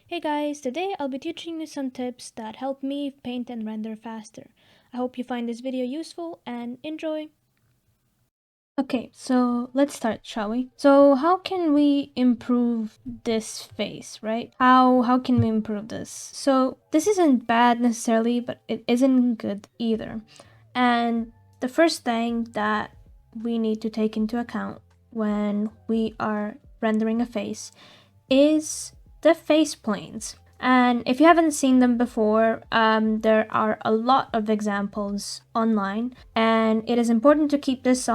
Hey guys, today I'll be teaching you some tips that help me paint and render faster. I hope you find this video useful and enjoy! Okay, so let's start, shall we? So how can we improve this face, right? How can we improve this? So this isn't bad necessarily, but it isn't good either. And the first thing that we need to take into account when we are rendering a face is the face planes. And if you haven't seen them before, there are a lot of examples online, and it is important to keep this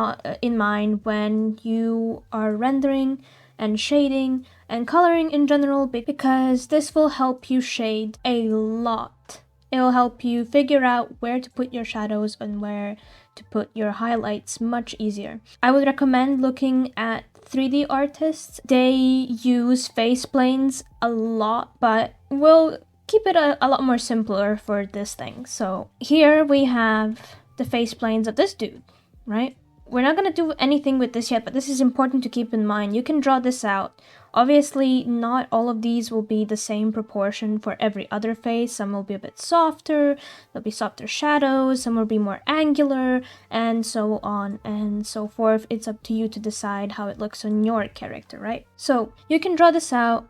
in mind when you are rendering and shading and coloring in general, because this will help you shade a lot. It will help you figure out where to put your shadows and where to put your highlights much easier. I would recommend looking at 3D artists. They use face planes a lot, but we'll keep it a lot more simpler for this thing. So here we have the face planes of this dude, right? We're not going to do anything with this yet, but this is important to keep in mind. You can draw this out. Obviously, not all of these will be the same proportion for every other face. Some will be a bit softer, there'll be softer shadows, some will be more angular, and so on and so forth. It's up to you to decide how it looks on your character, right? So you can draw this out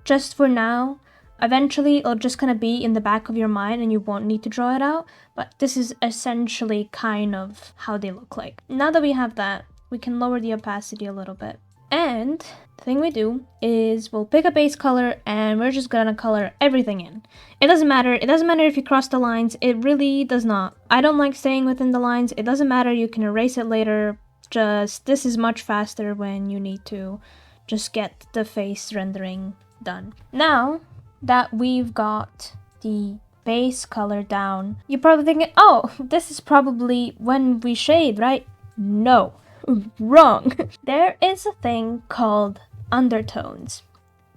just for now. Eventually, it'll just kind of be in the back of your mind and you won't need to draw it out, but this is essentially kind of how they look like. Now that we have that, we can lower the opacity a little bit. And the thing we do is we'll pick a base color and we're just gonna color everything in. It doesn't matter if you cross the lines, it really does not. I don't like staying within the lines, it doesn't matter, you can erase it later. Just, this is much faster when you need to just get the face rendering done. Now that we've got the base color down, you're probably thinking, oh, this is probably when we shade, right? No, wrong. There is a thing called undertones,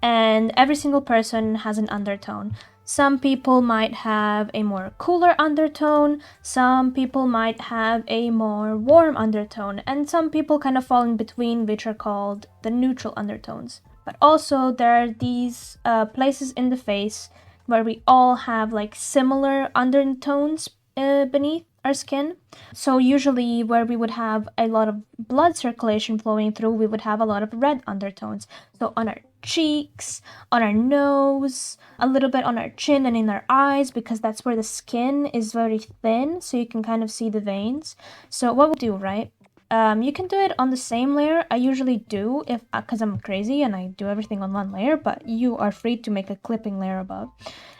and every single person has an undertone. Some people might have a more cooler undertone, some people might have a more warm undertone, and some people kind of fall in between, which are called the neutral undertones. But also there are these places in the face where we all have like similar undertones beneath our skin. So usually where we would have a lot of blood circulation flowing through, we would have a lot of red undertones. So on our cheeks, on our nose, a little bit on our chin and in our eyes, because that's where the skin is very thin, so you can kind of see the veins. So what we do, right? You can do it on the same layer. I usually do if because I'm crazy and I do everything on one layer, but you are free to make a clipping layer above.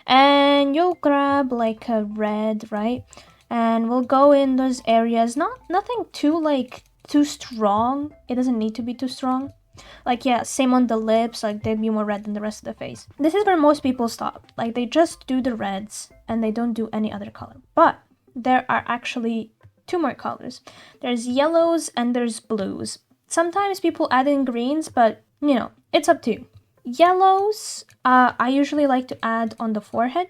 And you'll grab like a red, right? And we'll go in those areas. Nothing too strong. It doesn't need to be too strong. Like, yeah, same on the lips, like they'd be more red than the rest of the face. This is where most people stop. Like, they just do the reds and they don't do any other color. But there are actually two more colors. There's yellows and there's blues. Sometimes people add in greens, but you know, it's up to you. Yellows, I usually like to add on the forehead.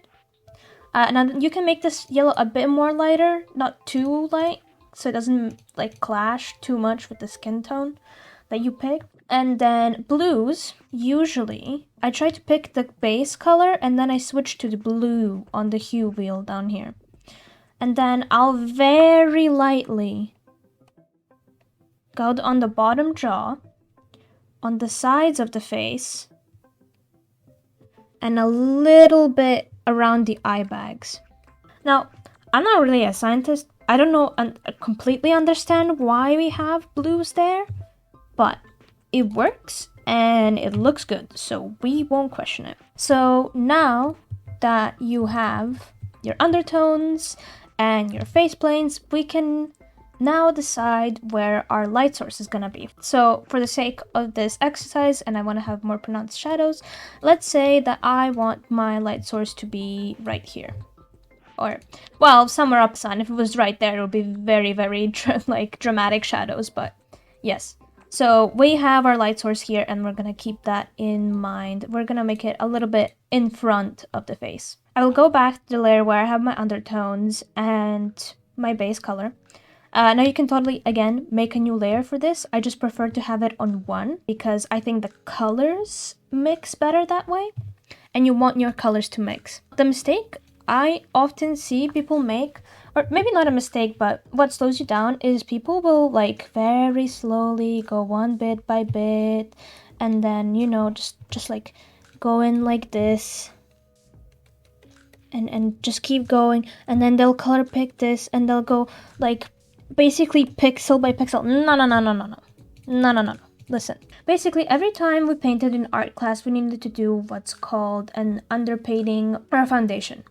Now you can make this yellow a bit more lighter, not too light, so it doesn't like clash too much with the skin tone that you pick. And then blues, usually I try to pick the base color and then I switch to the blue on the hue wheel down here. And then I'll very lightly go on the bottom jaw, on the sides of the face, and a little bit around the eye bags. Now, I'm not really a scientist. I don't know completely understand why we have blues there, but it works and it looks good, so we won't question it. So now that you have your undertones and your face planes, we can now decide where our light source is gonna be. So for the sake of this exercise, and I want to have more pronounced shadows, let's say that I want my light source to be right here. Or, well, somewhere up sun. If it was right there, it would be very, very dramatic shadows, but yes. So we have our light source here, and we're gonna keep that in mind. We're gonna make it a little bit in front of the face. I will go back to the layer where I have my undertones and my base color. Now you can totally, again, make a new layer for this. I just prefer to have it on one because I think the colors mix better that way. and you want your colors to mix. The mistake I often see people make, or maybe not a mistake, but what slows you down is people will like very slowly go one bit by bit, and then, you know, just like go in like this, and just keep going, and then they'll color pick this, and they'll go like basically pixel by pixel. No. Listen, basically every time we painted in art class, we needed to do what's called an underpainting or a foundation.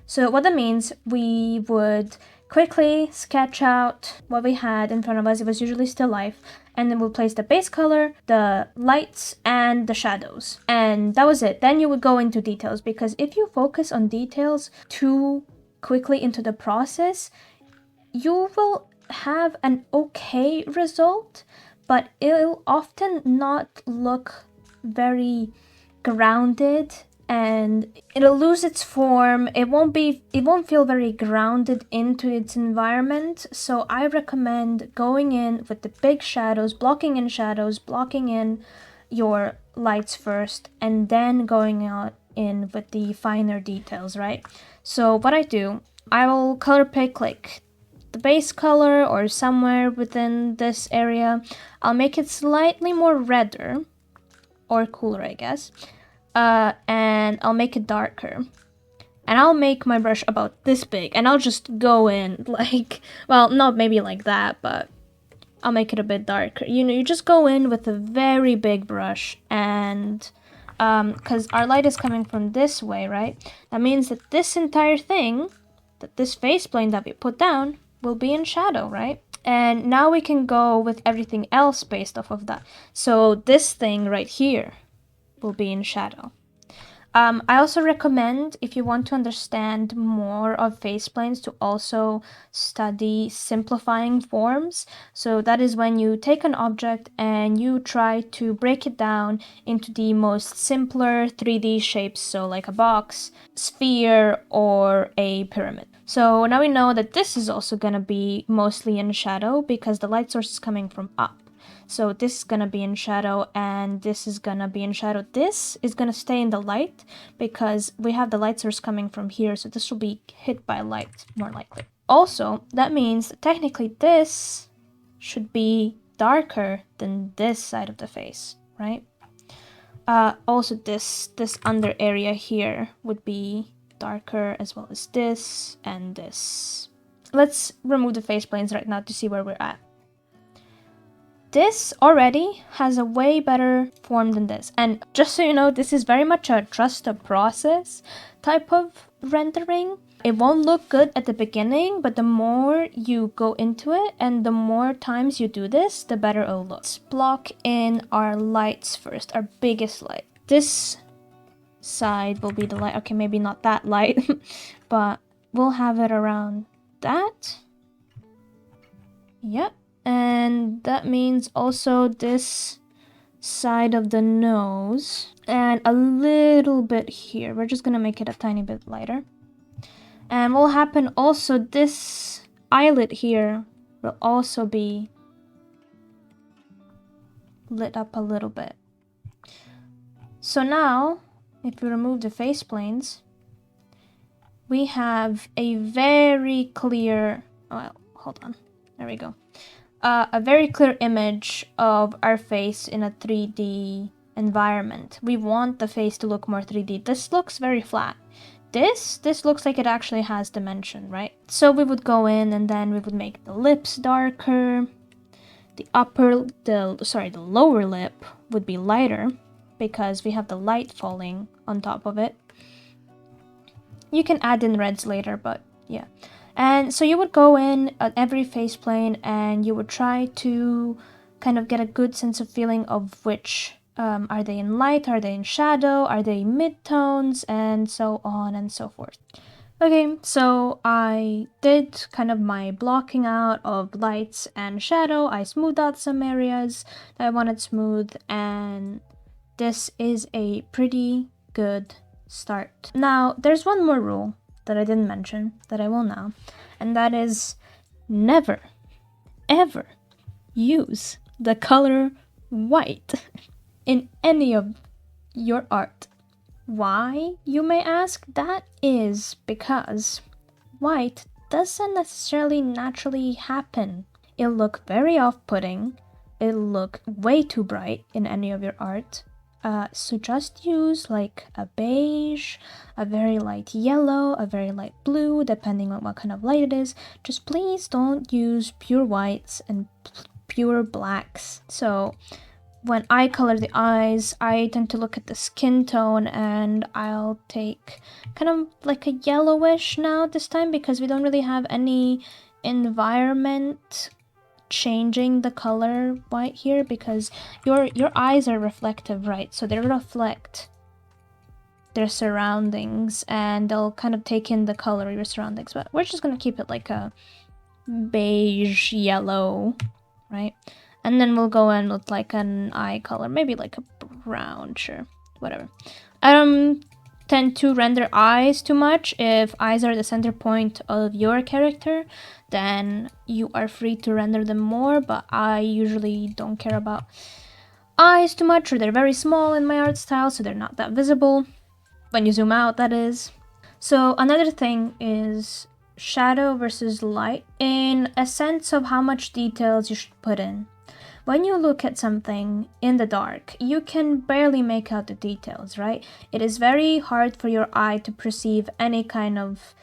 So what that means, we would quickly sketch out what we had in front of us. It was usually still life, and then we'll place the base color, the lights, and the shadows. And that was it. Then you would go into details, because if you focus on details too quickly into the process, you will have an okay result, but it'll often not look very grounded, and it'll lose its form. It won't feel very grounded into its environment. So I recommend going in with the big shadows, blocking in shadows, blocking in your lights first, and then going out in with the finer details, right? So what I do, I will color pick like the base color or somewhere within this area. I'll make it slightly more redder or cooler, I guess. And I'll make it darker. And I'll make my brush about this big, and I'll just go in like, well, not maybe like that, but I'll make it a bit darker. You know, you just go in with a very big brush, and because our light is coming from this way, right? That means that this entire thing, that this face plane that we put down, will be in shadow, right? And now we can go with everything else based off of that. So this thing right here will be in shadow. I also recommend, if you want to understand more of face planes, to also study simplifying forms. So that is when you take an object and you try to break it down into the most simpler 3D shapes, so like a box, sphere, or a pyramid. So now we know that this is also going to be mostly in shadow because the light source is coming from up. So this is gonna be in shadow, and this is gonna be in shadow. This is gonna stay in the light because we have the light source coming from here, so this will be hit by light more likely. Also, that means that technically this should be darker than this side of the face, right? Also this under area here would be darker, as well as this and this. Let's remove the face planes right now to see where we're at. This already has a way better form than this. And just so you know, this is very much a trust the process type of rendering. It won't look good at the beginning, but the more you go into it and the more times you do this, the better it'll look. Let's block in our lights first, our biggest light. This side will be the light. Okay, maybe not that light, but we'll have it around that. Yep. And that means also this side of the nose and a little bit here. We're just gonna make it a tiny bit lighter. And what will happen also, this eyelid here will also be lit up a little bit. So now, if we remove the face planes, we have a very clear, well, hold on, there we go. A very clear image of our face in a 3D environment. We want the face to look more 3D. This looks very flat. This looks like it actually has dimension, right? So we would go in and then we would make the lips darker. The lower lip would be lighter because we have the light falling on top of it. You can add in reds later, but yeah. And so you would go in at every face plane and you would try to kind of get a good sense of feeling of which, are they in light, are they in shadow, are they mid-tones, and so on and so forth. Okay, so I did kind of my blocking out of lights and shadow. I smoothed out some areas that I wanted smooth, and this is a pretty good start. Now, there's one more rule that I didn't mention that I will now, and that is never, ever use the color white in any of your art. Why, you may ask? That is because white doesn't necessarily naturally happen. It'll look very off-putting. It'll look way too bright in any of your art. So just use like a beige, a very light yellow, a very light blue, depending on what kind of light it is. Just please don't use pure whites and pure blacks. So when I color the eyes, I tend to look at the skin tone, and I'll take kind of like a yellowish now this time, because we don't really have any environment changing the color white here, because your eyes are reflective, right? So they reflect their surroundings and they'll kind of take in the color of your surroundings, but we're just gonna keep it like a beige yellow, right? And then we'll go in with like an eye color, maybe like a brown, sure, whatever. I don't tend to render eyes too much. If eyes are the center point of your character, then you are free to render them more, but I usually don't care about eyes too much, or they're very small in my art style, so they're not that visible. When you zoom out, that is. So another thing is shadow versus light, in a sense of how much details you should put in. When you look at something in the dark, you can barely make out the details, right? It is very hard for your eye to perceive any kind of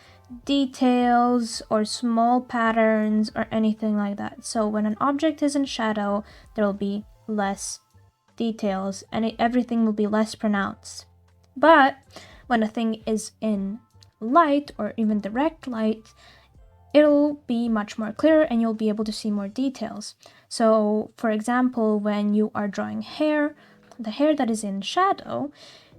details or small patterns or anything like that. So when an object is in shadow, there will be less details and everything will be less pronounced. But when a thing is in light or even direct light, it'll be much more clear and you'll be able to see more details. So for example, when you are drawing hair, the hair that is in shadow,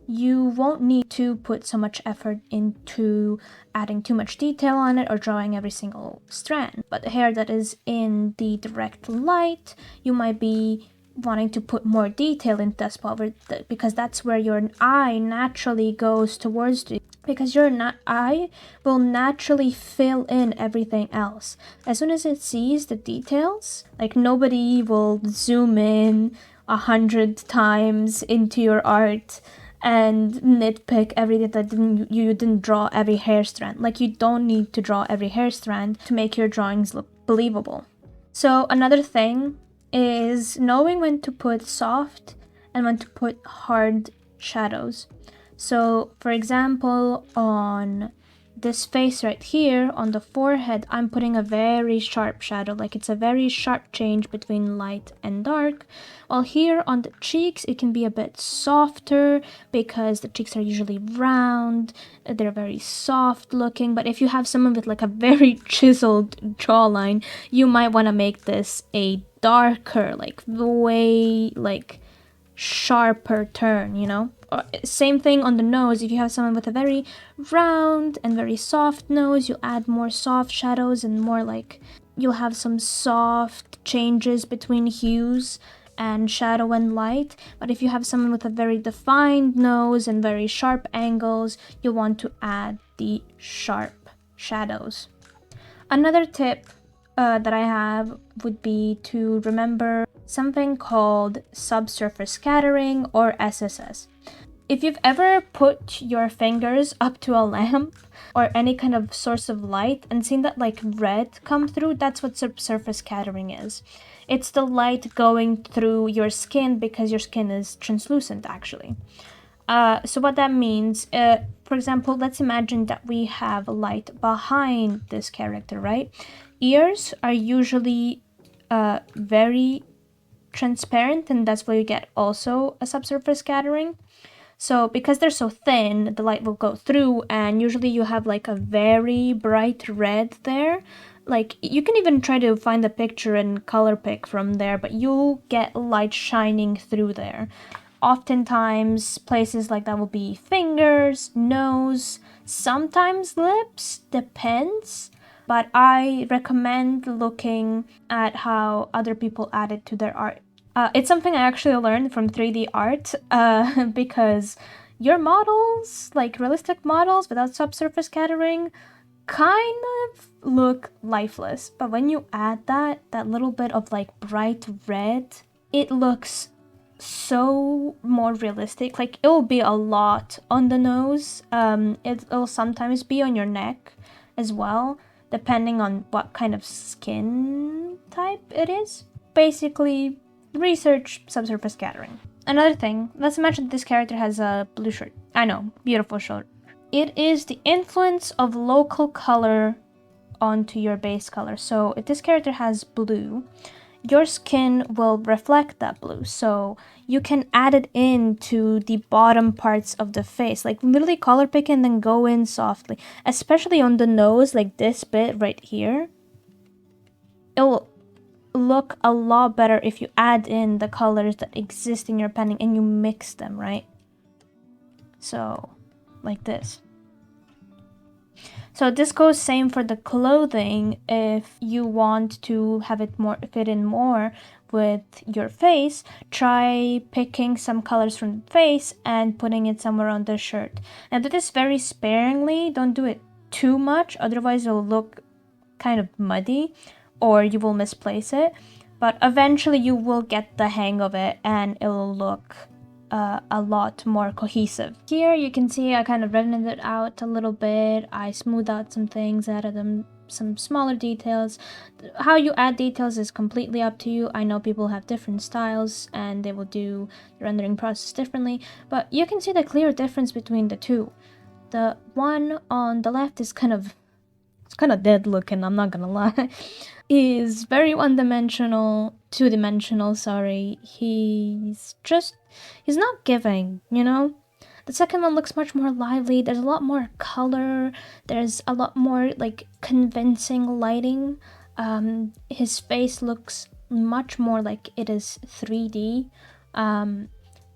you won't need to put so much effort into adding too much detail on it or drawing every single strand. But the hair that is in the direct light, you might be wanting to put more detail into that spot because that's where your eye naturally goes towards, because your eye will naturally fill in everything else. As soon as it sees the details, like nobody will zoom in 100 times into your art and nitpick everything that you didn't draw every hair strand. Like, you don't need to draw every hair strand to make your drawings look believable. So another thing is knowing when to put soft and when to put hard shadows. So for example, on this face right here, on the forehead, I'm putting a very sharp shadow, like it's a very sharp change between light and dark. While here on the cheeks, it can be a bit softer because the cheeks are usually round, they're very soft looking. But if you have someone with like a very chiseled jawline, you might want to make this a darker, like way like sharper turn, you know? Same thing on the nose. If you have someone with a very round and very soft nose, you'll add more soft shadows and more like you'll have some soft changes between hues and shadow and light. But if you have someone with a very defined nose and very sharp angles, you'll want to add the sharp shadows. Another tip that I have would be to remember something called subsurface scattering, or SSS. If you've ever put your fingers up to a lamp or any kind of source of light and seen that like red come through, that's what subsurface scattering is. It's the light going through your skin because your skin is translucent actually. So what that means, for example, let's imagine that we have light behind this character, right? Ears are usually very transparent, and that's where you get also a subsurface scattering. So because they're so thin, the light will go through, and usually you have like a very bright red there. Like, you can even try to find a picture and color pick from there, but you'll get light shining through there. Oftentimes, places like that will be fingers, nose, sometimes lips, depends. But I recommend looking at how other people add it to their art. It's something I actually learned from 3D art because your models, like realistic models without subsurface scattering, kind of look lifeless. But when you add that little bit of like bright red, it looks so more realistic. Like, it will be a lot on the nose. It'll sometimes be on your neck as well, depending on what kind of skin type it is. Basically, research subsurface scattering. Another thing, let's imagine this character has a blue shirt. I know, beautiful shirt. It is the influence of local color onto your base color. So if this character has blue, your skin will reflect that blue. So you can add it into the bottom parts of the face, like literally color pick and then go in softly, especially on the nose, like this bit right here. It'll look a lot better if you add in the colors that exist in your painting and you mix them, right? So like this. So this goes same for the clothing. If you want to have it more fit in more with your face, try picking some colors from the face and putting it somewhere on the shirt. Now do this very sparingly, don't do it too much, otherwise it'll look kind of muddy or you will misplace it. But eventually you will get the hang of it and it'll look a lot more cohesive. Here you can see I kind of reddened it out a little bit. I smoothed out some things, added them some smaller details. How you add details is completely up to you. I know people have different styles and they will do the rendering process differently, but you can see the clear difference between the two. The one on the left is kind of dead looking, I'm not gonna lie. Is very one-dimensional, two-dimensional, sorry. He's not giving, you know? The second one looks much more lively. There's a lot more color. There's a lot more, like, convincing lighting. His face looks much more like it is 3D.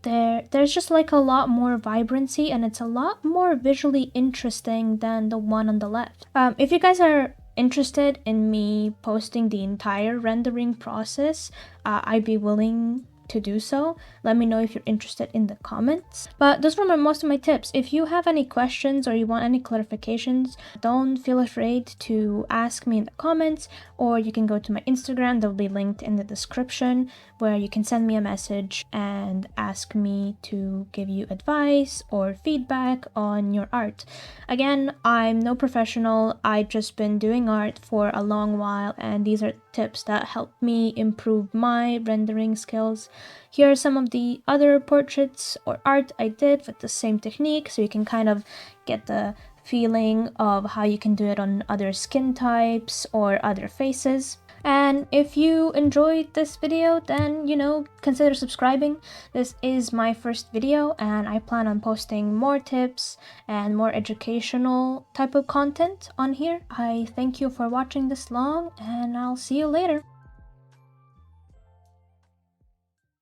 There's just like a lot more vibrancy and it's a lot more visually interesting than the one on the left. If you guys are interested in me posting the entire rendering process, I'd be willing to do so. Let me know if you're interested in the comments. But those were most of my tips. If you have any questions or you want any clarifications, don't feel afraid to ask me in the comments, or you can go to my Instagram, they'll be linked in the description, where you can send me a message and ask me to give you advice or feedback on your art. Again, I'm no professional. I've just been doing art for a long while, and these are tips that help me improve my rendering skills. Here are some of the other portraits or art I did with the same technique, so you can kind of get the feeling of how you can do it on other skin types or other faces. And if you enjoyed this video, then, you know, consider subscribing. This is my first video and I plan on posting more tips and more educational type of content on here. I thank you for watching this long and I'll see you later.